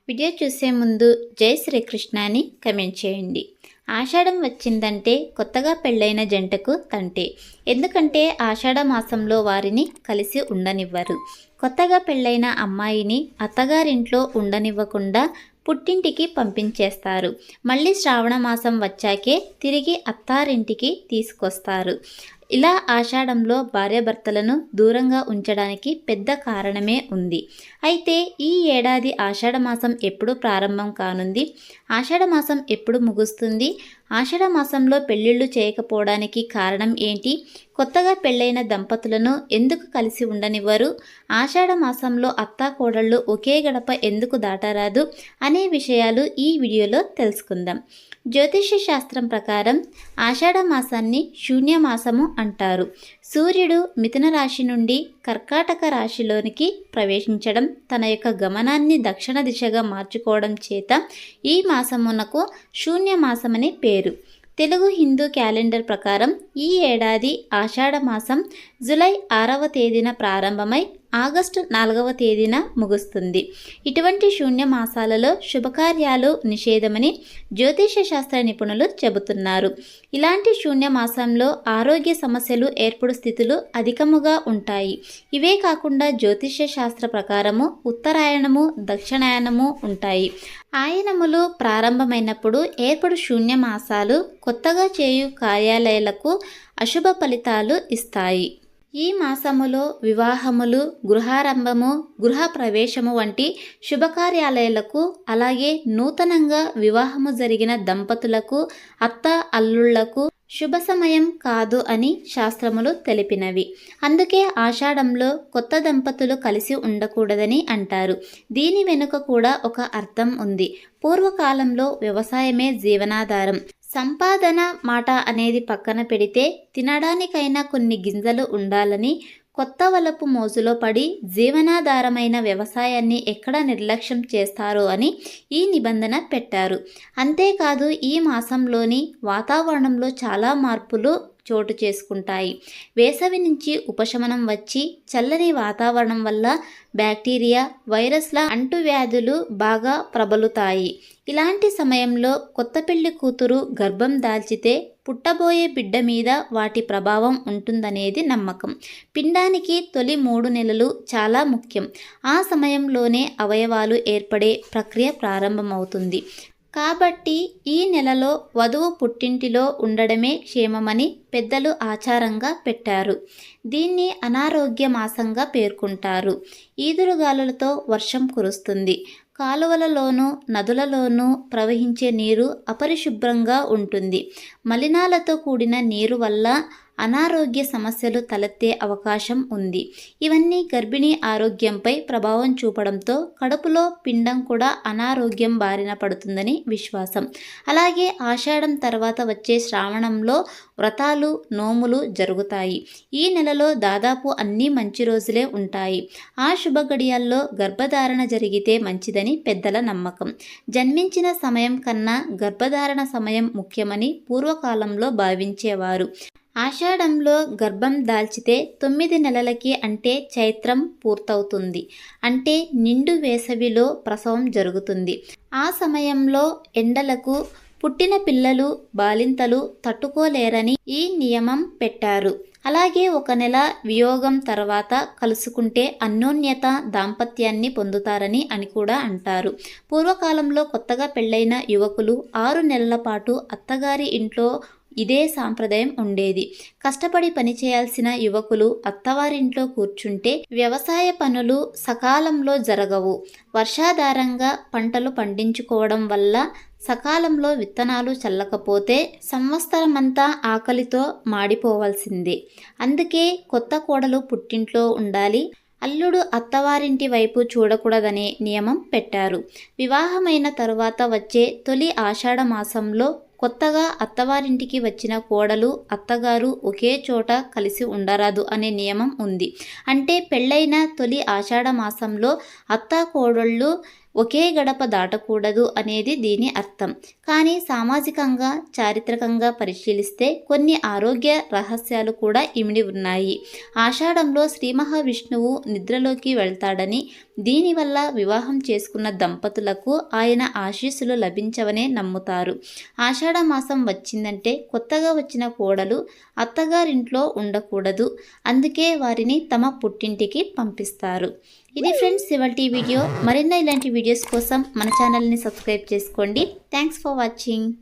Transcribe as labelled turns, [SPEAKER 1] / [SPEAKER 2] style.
[SPEAKER 1] Video చూసే ముందు జై శ్రీకృష్ణ అని కమెంట్ చేయండి. ఆషాఢం వచ్చిందంటే కొత్తగా పెళ్ళైన జంటకు తంటే. ఎందుకంటే ఆషాఢ మాసంలో వారిని కలిసి ఉండనివ్వరు. కొత్తగా పెళ్ళైన అమ్మాయిని అత్తగారింట్లో ఉండనివ్వకుండా పుట్టింటికి పంపించేస్తారు. మళ్ళీ శ్రావణ మాసం వచ్చాకే తిరిగి అత్తారింటికి తీసుకొస్తారు. ఇలా ఆషాఢంలో భార్యాభర్తలను దూరంగా ఉంచడానికి పెద్ద కారణమే ఉంది. అయితే ఈ ఏడాది ఆషాఢ మాసం ఎప్పుడు ప్రారంభం కానుంది, ఆషాఢ మాసం ఎప్పుడు ముగుస్తుంది, ఆషాఢ మాసంలో పెళ్ళిళ్ళు చేయకపోవడానికి కారణం ఏంటి, కొత్తగా పెళ్ళైన దంపతులను ఎందుకు కలిసి ఉండనివ్వరు, ఆషాఢ మాసంలో అత్తా కోడళ్ళు ఒకే గడప ఎందుకు దాటరాదు అనే విషయాలు ఈ వీడియోలో తెలుసుకుందాం. జ్యోతిష్య శాస్త్రం ప్రకారం ఆషాఢ మాసాన్ని శూన్యమాసము అంటారు. సూర్యుడు మిథున రాశి నుండి కర్కాటక రాశిలోనికి ప్రవేశించడం, తన యొక్క గమనాన్ని దక్షిణ దిశగా మార్చుకోవడం చేత ఈ మాసమునకు శూన్యమాసమని పేరు. తెలుగు హిందూ క్యాలెండర్ ప్రకారం ఈ ఏడాది ఆషాఢ మాసం జూలై 6వ తేదీన ప్రారంభమై ఆగస్టు 4వ తేదీన ముగుస్తుంది. ఇటువంటి శూన్య మాసాలలో శుభకార్యాలు నిషేధమని జ్యోతిష శాస్త్ర నిపుణులు చెబుతున్నారు. ఇలాంటి శూన్య మాసంలో ఆరోగ్య సమస్యలు ఏర్పడు స్థితులు అధికముగా ఉంటాయి. ఇవే కాకుండా జ్యోతిష శాస్త్ర ప్రకారము ఉత్తరాయణము దక్షిణాయనము ఉంటాయి. ఆయనములు ప్రారంభమైనప్పుడు ఏర్పడు శూన్య మాసాలు కొత్తగా చేయు కార్యాలయాలకు అశుభ ఫలితాలు ఇస్తాయి. ఈ మాసములో వివాహములు, గృహారంభము, గృహ ప్రవేశము వంటి శుభకార్యాలయాలకు, అలాగే నూతనంగా వివాహము జరిగిన దంపతులకు, అత్త అల్లుళ్లకు శుభ సమయం కాదు అని శాస్త్రములు తెలిపినవి. అందుకే ఆషాఢంలో కొత్త దంపతులు కలిసి ఉండకూడదని అంటారు. దీని వెనుక కూడా ఒక అర్థం ఉంది. పూర్వకాలంలో వ్యవసాయమే జీవనాధారం. సంపాదన మాట అనేది పక్కన పెడితే తినడానికైనా కొన్ని గింజలు ఉండాలని కొత్త వలపు మోజులో పడి జీవనాధారమైన వ్యవసాయాన్ని ఎక్కడ నిర్లక్ష్యం చేస్తారో అని ఈ నిబంధన పెట్టారు. అంతేకాదు ఈ మాసంలోని వాతావరణంలో చాలా మార్పులు చోటు చేసుకుంటాయి. వేసవి నుంచి ఉపశమనం వచ్చి చల్లని వాతావరణం వల్ల బ్యాక్టీరియా, వైరస్ల అంటువ్యాధులు బాగా ప్రబలుతాయి. ఇలాంటి సమయంలో కొత్త పెళ్లి కూతురు గర్భం దాల్చితే పుట్టబోయే బిడ్డ మీద వాటి ప్రభావం ఉంటుందనేది నమ్మకం. పిండానికి తొలి 3 నెలలు చాలా ముఖ్యం. ఆ సమయంలోనే అవయవాలు ఏర్పడే ప్రక్రియ ప్రారంభమవుతుంది. కాబట్టి ఈ నెలలో వధువు పుట్టింటిలో ఉండడమే క్షేమమని పెద్దలు ఆచారంగా పెట్టారు. దీన్ని అనారోగ్య మాసంగా పేర్కొంటారు. ఈదురుగాలులతో వర్షం కురుస్తుంది. కాలువలలోనూ నదులలోనూ ప్రవహించే నీరు అపరిశుభ్రంగా ఉంటుంది. మలినాలతో కూడిన నీరు వల్ల అనారోగ్య సమస్యలు తలెత్తే అవకాశం ఉంది. ఇవన్నీ గర్భిణీ ఆరోగ్యంపై ప్రభావం చూపడంతో కడుపులో పిండం కూడా అనారోగ్యం బారిన పడుతుందని విశ్వాసం. అలాగే ఆషాఢం తర్వాత వచ్చే శ్రావణంలో వ్రతాలు, నోములు జరుగుతాయి. ఈ నెలలో దాదాపు అన్ని మంచి రోజులే ఉంటాయి. ఆ శుభ గడియాల్లో గర్భధారణ జరిగితే మంచిదని పెద్దల నమ్మకం. జన్మించిన సమయం కన్నా గర్భధారణ సమయం ముఖ్యమని పూర్వకాలంలో భావించేవారు. ఆషాఢంలో గర్భం దాల్చితే 9 నెలలకి అంటే చైత్రం పూర్తవుతుంది. అంటే నిండు వేసవిలో ప్రసవం జరుగుతుంది. ఆ సమయంలో ఎండలకు పుట్టిన పిల్లలు, బాలింతలు తట్టుకోలేరని ఈ నియమం పెట్టారు. అలాగే 1 నెల వియోగం తర్వాత కలుసుకుంటే అన్యోన్యత దాంపత్యాన్ని పొందుతారని అని కూడా అంటారు. పూర్వకాలంలో కొత్తగా పెళ్ళైన యువకులు 6 నెలల పాటు అత్తగారి ఇంట్లో ఇదే సాంప్రదాయం ఉండేది. కష్టపడి పనిచేయాల్సిన యువకులు అత్తవారింట్లో కూర్చుంటే వ్యవసాయ పనులు సకాలంలో జరగవు. వర్షాధారంగా పంటలు పండించుకోవడం వల్ల సకాలంలో విత్తనాలు చల్లకపోతే సంవత్సరమంతా ఆకలితో మాడిపోవాల్సిందే. అందుకే కొత్త కోడలు పుట్టింట్లో ఉండాలి, అల్లుడు అత్తవారింటి వైపు చూడకూడదనే నియమం పెట్టారు. వివాహమైన తరువాత వచ్చే తొలి ఆషాఢ మాసంలో కొత్తగా అత్తవారింటికి వచ్చిన కోడలు, అత్తగారు ఒకే చోట కలిసి ఉండరాదు అనే నియమం ఉంది. అంటే పెళ్ళైన తొలి ఆషాఢ మాసంలో అత్త కోడళ్ళు ఒకే గడప దాటకూడదు అనేది దీని అర్థం. కానీ సామాజికంగా, చారిత్రకంగా పరిశీలిస్తే కొన్ని ఆరోగ్య రహస్యాలు కూడా ఇమిడి ఉన్నాయి. ఆషాఢంలో శ్రీ మహావిష్ణువు నిద్రలోకి వెళ్తాడని, దీనివల్ల వివాహం చేసుకున్న దంపతులకు ఆయన ఆశీస్సులు లభించవనే నమ్ముతారు. ఆషాఢ మాసం వచ్చిందంటే కొత్తగా వచ్చిన కోడలు అత్తగారింట్లో ఉండకూడదు. అందుకే వారిని తమ పుట్టింటికి పంపిస్తారు. ఇది ఫ్రెండ్స్ ఇవాల్టి వీడియో. మరిన్ని ఇలాంటి వీడియోస్ కోసం మన ఛానల్ని సబ్స్క్రైబ్ చేసుకోండి. Thanks for watching.